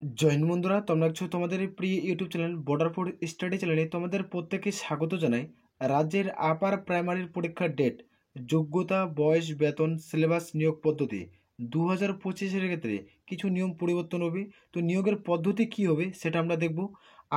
Join বন্ধুরা, তোমরা হচ্ছে তোমাদের এই প্রিয় YouTube channel border four study চ্যানেলে তোমাদের প্রত্যেককে স্বাগত জানাই। রাজ্যের আপার প্রাইমারির পরীক্ষার ডেট, যোগ্যতা, বয়স, বেতন, সিলেবাস, নিয়োগ পদ্ধতি 2025-এর ক্ষেত্রে কিছু নিয়ম পরিবর্তন হবে। তো নিয়োগের পদ্ধতি কি হবে সেটা আমরা দেখব।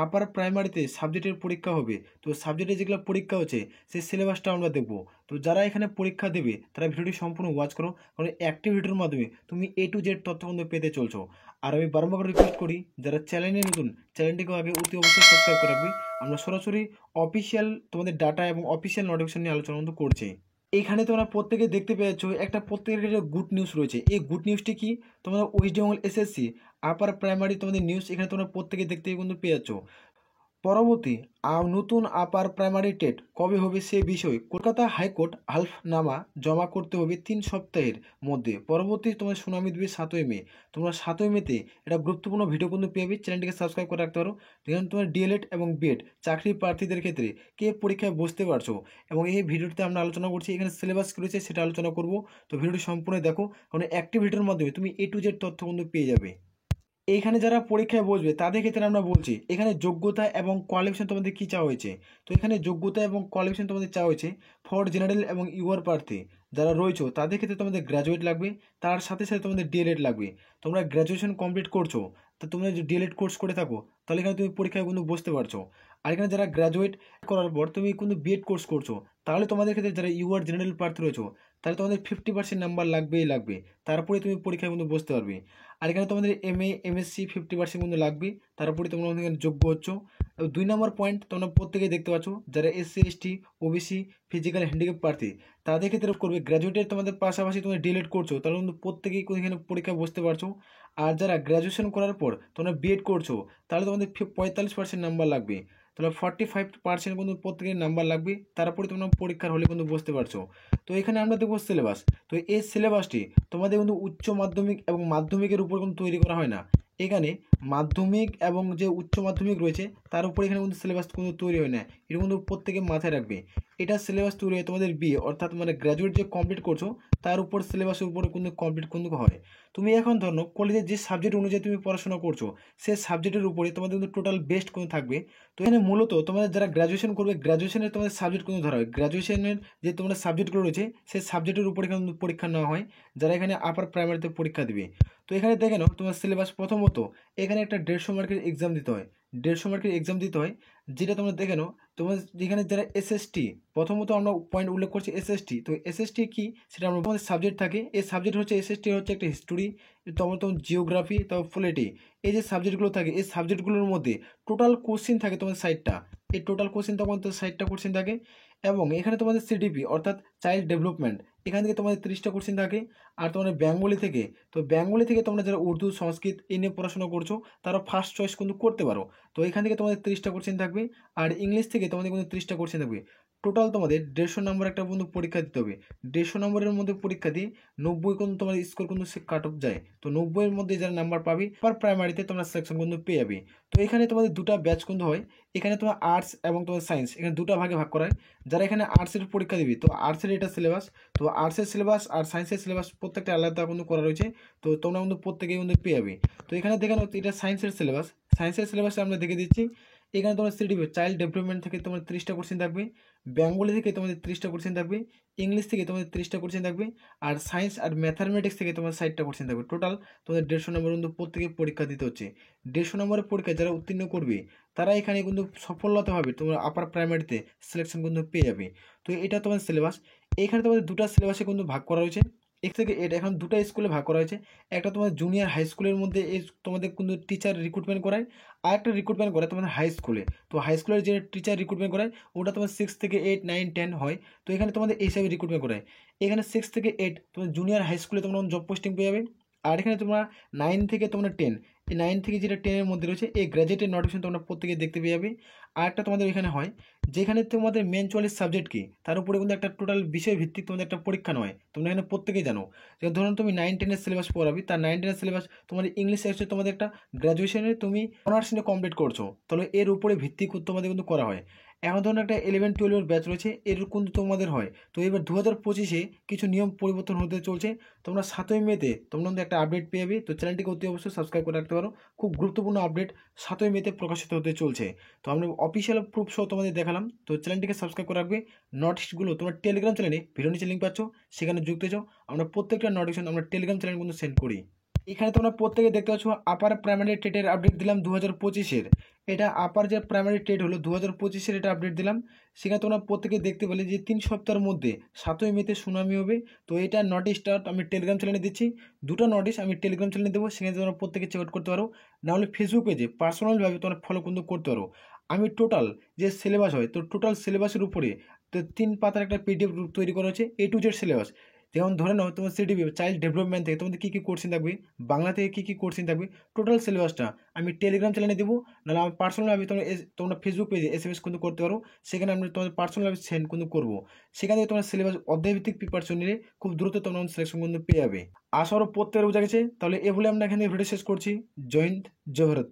আপার প্রাইমারিতে সাবজেক্টের পরীক্ষা হবে, তো সাবজেক্টে যেগুলো পরীক্ষা হচ্ছে সেই সিলেবাসটা আমরা দেখব। তো যারা এখানে পরীক্ষা দেবে তারা ভিডিওটি সম্পূর্ণ ওয়াচ করো, কারণ একটি ভিডিওর মাধ্যমে তুমি A to Z তথ্য কিন্তু পেতে চলছো। আর আমি বারবার রিকোয়েস্ট করি, যারা চ্যানেলে নতুন চ্যানেলটিকে আগে অতি অবশ্যই সাবস্ক্রাইব করে রাখবে। আমরা সরাসরি অফিসিয়াল তোমাদের ডাটা এবং অফিসিয়াল নোটিফিকেশন নিয়ে আলোচনা কিন্তু করছি। এইখানে তোমরা প্রত্যেকে দেখতে পেয়েছ একটা প্রত্যেকের একটা গুড নিউজ রয়েছে। এই গুড নিউজটি কি? তোমরা West Bengal SSC upper primary তোমাদের নিউজ এখানে তোমরা প্রত্যেকে দেখতে কিন্তু পেয়ে যাচ্ছ। পরবর্তী নতুন আপার প্রাইমারি টেট কবে হবে সে বিষয়ে কলকাতা হাইকোর্ট হলফনামা জমা করতে হবে 3 সপ্তাহের মধ্যে। পরবর্তী তোমার শুনানি দেবে 7ই মে। তোমরা 7ই মেতে এটা গুরুত্বপূর্ণ ভিডিও কিন্তু পেয়ে চ্যানেলটিকে সাবস্ক্রাইব করে রাখতে পারো। যেখানে তোমার ডিএলএড এবং বিএড চাকরি প্রার্থীদের ক্ষেত্রে কে পরীক্ষায় বসতে পারছো, এবং এই ভিডিওটিতে আমরা আলোচনা করছি এখানে সিলেবাস কী রয়েছে সেটা আলোচনা করব। তো ভিডিওটি সম্পূর্ণ দেখো, কারণ একটি ভিডিওর মাধ্যমে তুমি A to Z তথ্য কিন্তু পেয়ে যাবে। এইখানে যারা পরীক্ষায় বসবে তাদের ক্ষেত্রে আমরা বলছি এখানে যোগ্যতা এবং কোয়ালিফিকেশন তোমাদের কী চাওয়া হয়েছে। তো এখানে যোগ্যতা এবং কোয়ালিফিকেশন তোমাদের চাওয়া হয়েছে ফর জেনারেল এবং ইউআর প্রার্থী যারা রয়েছে তাদের ক্ষেত্রে তোমাদের গ্র্যাজুয়েট লাগবে, তার সাথে সাথে তোমাদের ডিএলএড লাগবে। তোমরা গ্র্যাজুয়েশন কমপ্লিট করছো, তা তোমরা যদি ডিএলএড কোর্স করে থাকো তাহলে এখানে তুমি পরীক্ষায় কিন্তু বসতে পারছো। আর এখানে যারা গ্র্যাজুয়েট করার পর তুমি কিন্তু বিএড কোর্স করছো, তাহলে তোমাদের ক্ষেত্রে যারা ইউআর জেনারেল প্রার্থী রয়েছে তাহলে তোমাদের 50% নাম্বার লাগবেই লাগবে, তারপরে তুমি পরীক্ষায় কিন্তু বসতে পারবে। আর এখানে তোমাদের এমএ এমএসসি 50% কিন্তু লাগবে, তারপরে তোমরা এখানে যোগ্য হচ্ছ। 2 নম্বর পয়েন্ট তোমরা প্রত্যেকেই দেখতে পাচ্ছ, যারা SC ST OBC physical handicap প্রার্থী তাদের ক্ষেত্রে করবে গ্র্যাজুয়েটের তোমাদের পাশাপাশি তোমরা ডিএলএড করছো তাহলে কিন্তু প্রত্যেকেই এখানে পরীক্ষায় বসতে পারছো। আর যারা গ্র্যাজুয়েশন করার পর তোমরা বিএড করছো তাহলে তোমাদের 45% নাম্বার লাগবে, তাহলে 45% কিন্তু প্রত্যেকের নাম্বার লাগবে, তারপরে তোমরা পরীক্ষার হলে কিন্তু বসতে পারছো। তো এখানে আমরা দেখবো সিলেবাস। তো এই সিলেবাসটি তোমাদের কিন্তু উচ্চ মাধ্যমিক এবং মাধ্যমিকের উপর কিন্তু তৈরি করা হয় না। এখানে মাধ্যমিক এবং যে উচ্চ মাধ্যমিক রয়েছে তার উপর এখানে কিন্তু সিলেবাস কিন্তু তৈরি হয় না, এটা কিন্তু প্রত্যেকে মাথায় রাখবে। এটা সিলেবাস তৈরি হয় তোমাদের বিএ অর্থাৎ মানে গ্র্যাজুয়েট যে কমপ্লিট করছো তার উপর সিলেবাসের উপরে কিন্তু কমপ্লিট কিন্তু হয়। তুমি এখন ধরো কলেজের যে সাবজেক্ট অনুযায়ী তুমি পড়াশোনা করছো সেই সাবজেক্টের উপরে তোমাদের কিন্তু টোটাল বেস্ট কিন্তু থাকবে। তো এখানে মূলত তোমাদের যারা গ্র্যাজুয়েশন করবে গ্র্যাজুয়েশনের তোমাদের সাবজেক্ট কিন্তু ধরা হয়, গ্র্যাজুয়েশনের যে তোমাদের সাবজেক্টগুলো রয়েছে সেই সাবজেক্টের উপরে কিন্তু পরীক্ষা নেওয়া হয় যারা এখানে আপার প্রাইমারিতে পরীক্ষা দিবে। তো এখানে দেখে নাও তোমার সিলেবাস। প্রথমত এখানে একটা 150 মার্কের এক্সাম দিতে হয়, 150 মার্কের এক্সাম দিতে হয়, যেটা তোমরা দেখে নাও। তোমার যেখানে যারা এসএসটি, প্রথমত আমরা পয়েন্ট উল্লেখ করছি এসএসটি। তো এসএসটি কি সেটা আমরা আমাদের সাবজেক্ট থাকে, এই সাবজেক্ট হচ্ছে এসএসটি হচ্ছে একটা হিস্টোরি, তোমার জিওগ্রাফি, তারপর পলিটি, এই যে সাবজেক্টগুলো থাকে এই সাবজেক্টগুলোর মধ্যে টোটাল কোশ্চিন থাকে তোমাদের 60টা। এই টোটাল কোশ্চিন তোমাদের 60টা কোশ্চিন থাকে, এবং এখানে তোমাদের সিডিপি অর্থাৎ চাইল্ড ডেভেলপমেন্ট এখান থেকে তোমাদের 30টা কোশ্চিন থাকে। আর তোমাদের বেঙ্গলি থেকে, তো বেঙ্গলি থেকে তোমরা যারা উর্দু সংস্কৃত এই নিয়ে পড়াশোনা করছো তারা ফার্স্ট চয়েস কিন্তু করতে পারো, তো এখান থেকে তোমাদের 30টা কোশ্চিন থাকবে। আর ইংলিশ থেকে তোমাদের কিন্তু 30টা কোশ্চিন থাকবে। টোটাল তোমাদের 150 নম্বর একটা বন্ধু পরীক্ষা দিতে হবে। 150 নম্বরের মধ্যে পরীক্ষা দিয়ে 90 কিন্তু তোমার স্কোর কিন্তু সে কাট অফ যায়। তো 90-এর মধ্যে যারা নাম্বার পাবে পার প্রাইমারিতে তোমরা সিলেকশন কিন্তু পেয়ে যাবে। তো এখানে তোমাদের দুটা ব্যাচ কিন্তু হয়, এখানে তোমার আর্টস এবং তোমার সায়েন্স এখানে দুটা ভাগে ভাগ করা হয়। যারা এখানে আর্টসের পরীক্ষা দিবে তো আর্টসের এটা সিলেবাস, তো আর্টসের সিলেবাস আর সায়েন্সের সিলেবাস প্রত্যেকটা আলাদা কিন্তু করা রয়েছে, তো তোমরা কিন্তু প্রত্যেকেই কিন্তু পেয়ে যাবে। তো এখানে দেখে নাও এটা সায়েন্সের সিলেবাস, সায়েন্সের সিলেবাসে আমরা দেখে দিচ্ছি। এখানে তোমার সিডিপি চাইল্ড ডেভেলপমেন্ট থেকে তোমার 30টা কোশ্চেন থাকবে, বেঙ্গলি থেকে তোমাদের 30টা কোশ্চেন থাকবে, ইংলিশ থেকে তোমাদের 30টা কোশ্চেন থাকবে, আর সায়েন্স আর ম্যাথামেটিক্স থেকে তোমার 60টা কোশ্চেন থাকবে। টোটাল তোমাদের 150 নম্বর কিন্তু প্রত্যেকে পরীক্ষা দিতে হচ্ছে। 150 নম্বরের পরীক্ষা যারা উত্তীর্ণ করবে তারা এখানে কিন্তু সফলতাভাবে তোমরা আপার প্রাইমারিতে সিলেকশন কিন্তু পেয়ে যাবে। তো এটা তোমার সিলেবাস। এখানে তোমাদের দুটা সিলেবাসে কিন্তু ভাগ করা হয়েছে, এক থেকে এটা এখন দুটা স্কুলে ভাগ করা হয়েছে। একটা তোমার জুনিয়র হাই স্কুলের মধ্যে এই তোমাদের কিন্তু টিচার রিক্রুটমেন্ট করায়, আর একটা রিক্রুটমেন্ট করে তোমাদের হাই স্কুলে। তো হাই স্কুলের যে টিচার রিক্রুটমেন্ট করায় ওটা তোমার 6 থেকে 8 9 10 হয়, তো এখানে তোমাদের এই হিসাবে রিক্রুটমেন্ট করায়। এখানে 6 থেকে 8 তোমার জুনিয়র হাই স্কুলে তোমরা জব পোস্টিং পেয়ে যাবে। আর এখানে তোমরা 9 থেকে তোমরা 10, এই 9 থেকে যেটা 10-এর মধ্যে রয়েছে এই গ্র্যাজুয়েটের নোটিফিকেশন তোমরা প্রত্যেকে দেখতে পেয়ে যাবে। আর একটা তোমাদের এখানে হয় যেখানে তোমাদের মেন চয়েস সাবজেক্ট কি তার উপরে কিন্তু একটা টোটাল বিষয় ভিত্তিক তোমাদের একটা পরীক্ষা নয়, তোমরা এখানে প্রত্যেকেই জানো। যে ধরুন তুমি 9-10-এর সিলেবাস পড়াবি, তার 9-10-এর সিলেবাস তোমার ইংলিশ হচ্ছে তোমাদের একটা গ্র্যাজুয়েশনে তুমি অনার্স নিয়ে কমপ্লিট করছো, তাহলে এর উপরে ভিত্তি করে তোমাদের কিন্তু করা হয়। এখন ধরুন একটা 11-12 ব্যাচ রয়েছে, এর কিন্তু তোমাদের হয়। তো এবার 2025-এ কিছু নিয়ম পরিবর্তন হতে চলছে। তোমরা 7ই মেতে তোমরা কিন্তু একটা আপডেট পেয়ে যাবে। তো চ্যানেলটিকে অতি অবশ্যই সাবস্ক্রাইব করে রাখতে পারো। খুব গুরুত্বপূর্ণ আপডেট 7ই মেতে প্রকাশিত হতে চলছে। তো আমরা অফিসিয়াল প্রুফ সহ তোমাদের দেখালাম। তো চ্যানেলটিকে সাবস্ক্রাইব করে রাখবে। নোটিশগুলো তোমরা টেলিগ্রাম চ্যানেলে ভিডিও নিচে লিঙ্ক পাচ্ছ, সেখানে যুক্ত হয়ে যাও। আমরা প্রত্যেকটা নোটিফিকেশন আমরা টেলিগ্রাম চ্যানেলে কিন্তু সেন্ড করি। এখানে তোমরা প্রত্যেকে দেখতে পাচ্ছ আপার প্রাইমারি টেটের আপডেট দিলাম 2025-এর। এটা আপার যে প্রাইমারি টেট হলো 2025-এর, এটা আপডেট দিলাম। সেখানে তোমরা প্রত্যেকে দেখতে পেলে যে 3 সপ্তাহের মধ্যে 7ই মেতে শুনানি হবে। তো এটা নোটিশটা আমি টেলিগ্রাম চ্যানেলে দিচ্ছি। দুটো নোটিশ আমি টেলিগ্রাম চ্যানেলে দেবো, সেখানে তোমরা প্রত্যেকে চেক আউট করতে পারো। নাহলে ফেসবুক পেজে পার্সোনালভাবে তোমরা ফলো কিন্তু করতে পারো। আমি টোটাল যে সিলেবাস হয়, তো টোটাল সিলেবাসের উপরে তো 3 পাতার একটা পিডিএফ তৈরি করা হচ্ছে, A to Z সিলেবাস। যেমন ধরে নাও তোমার সিডিপি চাইল্ড ডেভেলপমেন্ট থেকে তোমাদের কী কী কোর্সিং থাকবে, বাংলা থেকে কী কী কোর্সিং থাকবে, টোটাল সিলেবাসটা আমি টেলিগ্রাম চ্যানেলে দেবো। নাহলে আমার পার্সোনালভাবে তোমরা ফেসবুক পেজে SMS কিন্তু করতে পারো। সেখানে আমি তোমাদের পার্সোনালভাবে সেন্ড কিন্তু করবো। সেখান থেকে তোমরা সিলেবাস অধ্যায়ভিত্তিক প্রিপারেশন নিলে খুব দ্রুত তোমরা সিলেকশন কিন্তু পেয়ে যাবে। আশা করো প্রত্যেকের বোঝা গেছে। তাহলে এ বলে আমরা এখানে ভিডিও শেষ করছি। জয় হিন্দ, জয় ভারত।